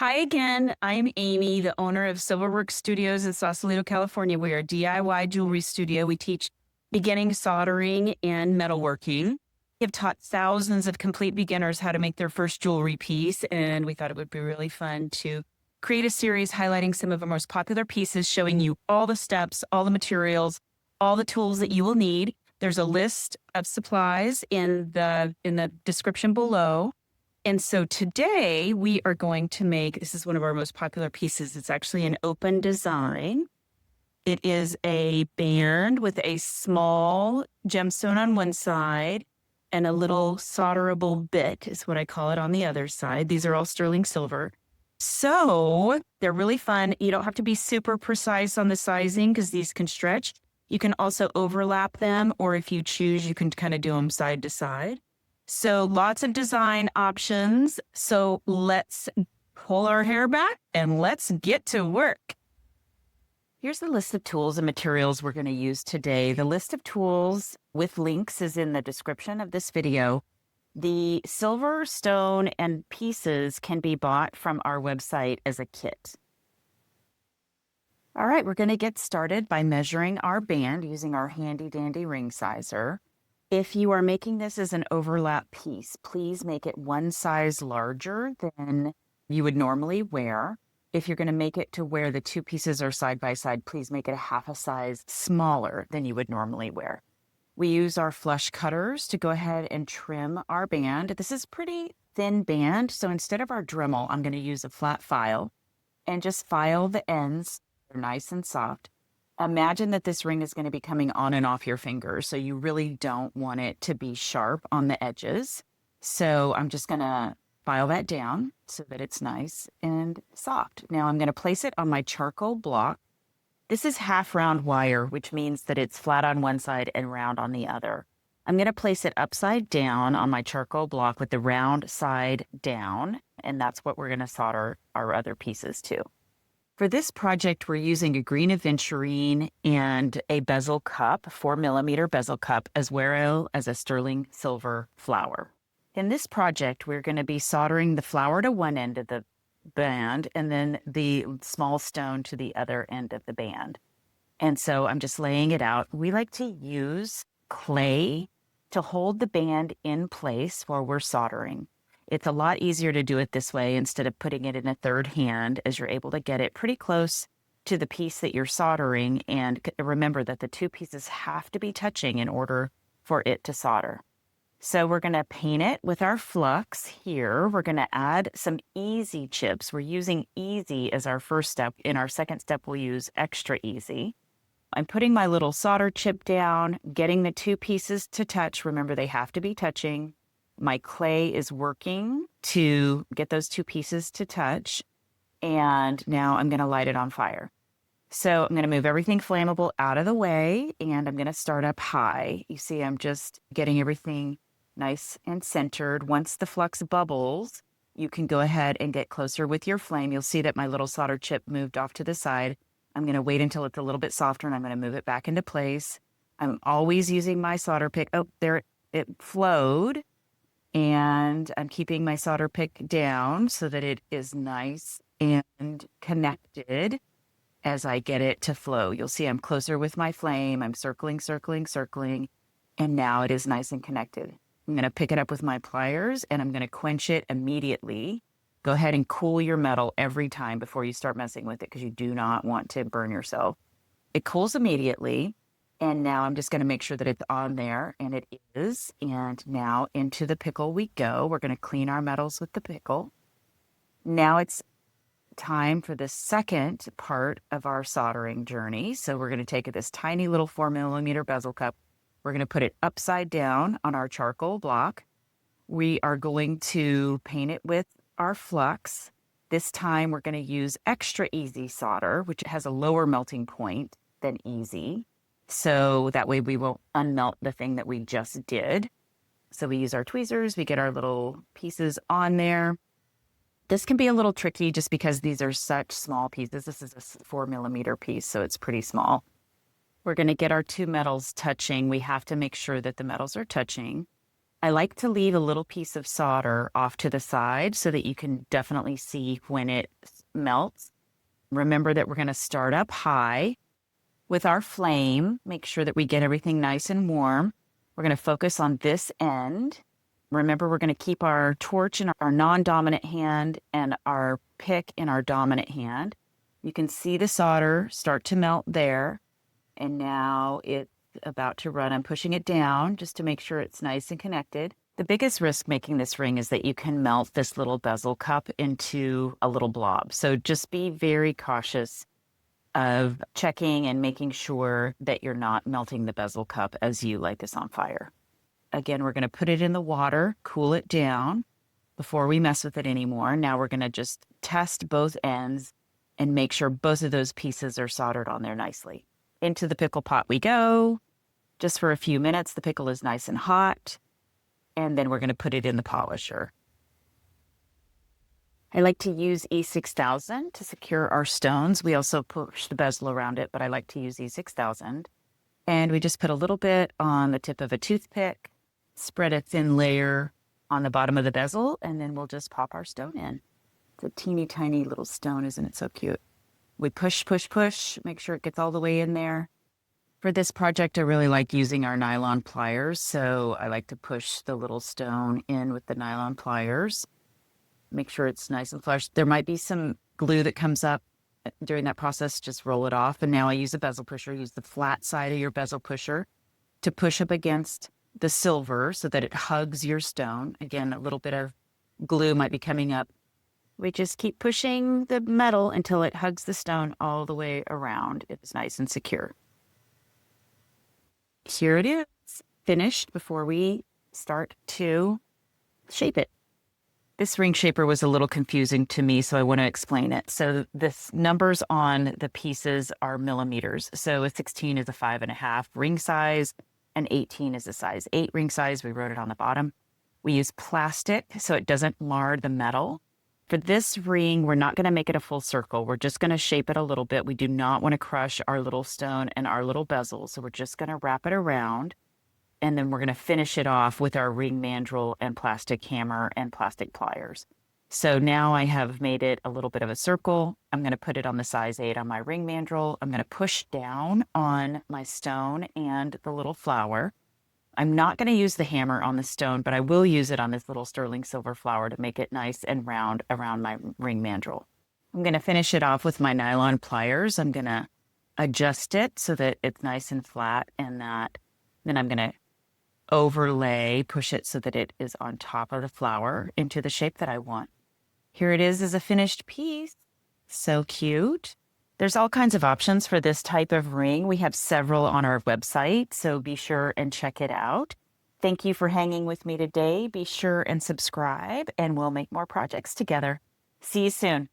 Hi again. I'm Amy, the owner of Silverwork Studios in Sausalito, California. We are a DIY jewelry studio. We teach beginning soldering and metalworking. We have taught thousands of complete beginners how to make their first jewelry piece, and we thought it would be really fun to create a series highlighting some of our most popular pieces, showing you all the steps, all the materials, all the tools that you will need. There's a list of supplies in the description below. And so today we are going to make, this is one of our most popular pieces. It's actually an open design. It is a band with a small gemstone on one side and a little solderable bit is what I call it on the other side. These are all sterling silver. So they're really fun. You don't have to be super precise on the sizing because these can stretch. You can also overlap them, or if you choose, you can kind of do them side to side. So lots of design options. So let's pull our hair back and let's get to work. Here's the list of tools and materials we're going to use today. The list of tools with links is in the description of this video. The silver, stone, and pieces can be bought from our website as a kit. All right, we're going to get started by measuring our band using our handy dandy ring sizer. If you are making this as an overlap piece, please make it one size larger than you would normally wear. If you're going to make it to where the two pieces are side by side, please make it a half a size smaller than you would normally wear. We use our flush cutters to go ahead and trim our band. This is pretty thin band, so instead of our Dremel, I'm going to use a flat file and just file the ends. They're nice and soft. Imagine that this ring is going to be coming on and off your fingers, so you really don't want it to be sharp on the edges. So I'm just going to file that down so that it's nice and soft. Now I'm going to place it on my charcoal block. This is half round wire, which means that it's flat on one side and round on the other. I'm going to place it upside down on my charcoal block with the round side down, and that's what we're going to solder our other pieces to. For this project, we're using a green aventurine and a bezel cup, 4mm bezel cup, as well as a sterling silver flower. In this project, we're going to be soldering the flower to one end of the band and then the small stone to the other end of the band. And so I'm just laying it out. We like to use clay to hold the band in place while we're soldering. It's a lot easier to do it this way instead of putting it in a third hand, as you're able to get it pretty close to the piece that you're soldering. And remember that the two pieces have to be touching in order for it to solder. So we're going to paint it with our flux here. We're going to add some easy chips. We're using easy as our first step. In our second step, we'll use extra easy. I'm putting my little solder chip down, getting the two pieces to touch. Remember, they have to be touching. My clay is working to get those two pieces to touch. And now I'm going to light it on fire. So I'm going to move everything flammable out of the way, and I'm going to start up high. You see, I'm just getting everything nice and centered. Once the flux bubbles, you can go ahead and get closer with your flame. You'll see that my little solder chip moved off to the side. I'm going to wait until it's a little bit softer, and I'm going to move it back into place. I'm always using my solder pick. Oh, there it flowed. And I'm keeping my solder pick down so that it is nice and connected as I get it to flow. You'll see I'm closer with my flame. I'm circling, circling, circling, and now it is nice and connected. I'm going to pick it up with my pliers and I'm going to quench it immediately. Go ahead and cool your metal every time before you start messing with it because you do not want to burn yourself. It cools immediately. And now I'm just going to make sure that it's on there, and it is. And now into the pickle we go. We're going to clean our metals with the pickle. Now it's time for the second part of our soldering journey. So we're going to take this tiny little 4mm bezel cup. We're going to put it upside down on our charcoal block. We are going to paint it with our flux. This time we're going to use extra easy solder, which has a lower melting point than easy. So that way we won't unmelt the thing that we just did. So we use our tweezers, we get our little pieces on there. This can be a little tricky just because these are such small pieces. This is a 4mm piece, so it's pretty small. We're going to get our two metals touching. We have to make sure that the metals are touching. I like to leave a little piece of solder off to the side so that you can definitely see when it melts. Remember that we're going to start up high with our flame. Make sure that we get everything nice and warm. We're going to focus on this end. Remember, we're going to keep our torch in our non-dominant hand and our pick in our dominant hand. You can see the solder start to melt there. And now it's about to run. I'm pushing it down just to make sure it's nice and connected. The biggest risk making this ring is that you can melt this little bezel cup into a little blob. So just be very cautious of checking and making sure that you're not melting the bezel cup as you light this on fire. Again, we're going to put it in the water, cool it down before we mess with it anymore. Now we're going to just test both ends and make sure both of those pieces are soldered on there nicely. Into the pickle pot we go. Just for a few minutes, the pickle is nice and hot. And then we're going to put it in the polisher. I like to use E6000 to secure our stones. We also push the bezel around it, but I like to use E6000. And we just put a little bit on the tip of a toothpick, spread a thin layer on the bottom of the bezel, and then we'll just pop our stone in. It's a teeny tiny little stone, isn't it so cute? We push, push, push, make sure it gets all the way in there. For this project, I really like using our nylon pliers, so I like to push the little stone in with the nylon pliers. Make sure it's nice and flush. There might be some glue that comes up during that process. Just roll it off. And now I use a bezel pusher. Use the flat side of your bezel pusher to push up against the silver so that it hugs your stone. Again, a little bit of glue might be coming up. We just keep pushing the metal until it hugs the stone all the way around. It's nice and secure. Here it is, finished before we start to shape it. This ring shaper was a little confusing to me, so I want to explain it. So the numbers on the pieces are millimeters. So a 16 is a 5.5 ring size, and 18 is a size 8 ring size. We wrote it on the bottom. We use plastic so it doesn't mar the metal. For this ring, we're not going to make it a full circle. We're just going to shape it a little bit. We do not want to crush our little stone and our little bezel, so we're just going to wrap it around. And then we're going to finish it off with our ring mandrel and plastic hammer and plastic pliers. So now I have made it a little bit of a circle. I'm going to put it on the size 8 on my ring mandrel. I'm going to push down on my stone and the little flower. I'm not going to use the hammer on the stone, but I will use it on this little sterling silver flower to make it nice and round around my ring mandrel. I'm going to finish it off with my nylon pliers. I'm going to adjust it so that it's nice and flat, and then I'm going to overlay, push it so that it is on top of the flower into the shape that I want. Here it is as a finished piece. So cute. There's all kinds of options for this type of ring. We have several on our website, so be sure and check it out. Thank you for hanging with me today. Be sure and subscribe, and we'll make more projects together. See you soon.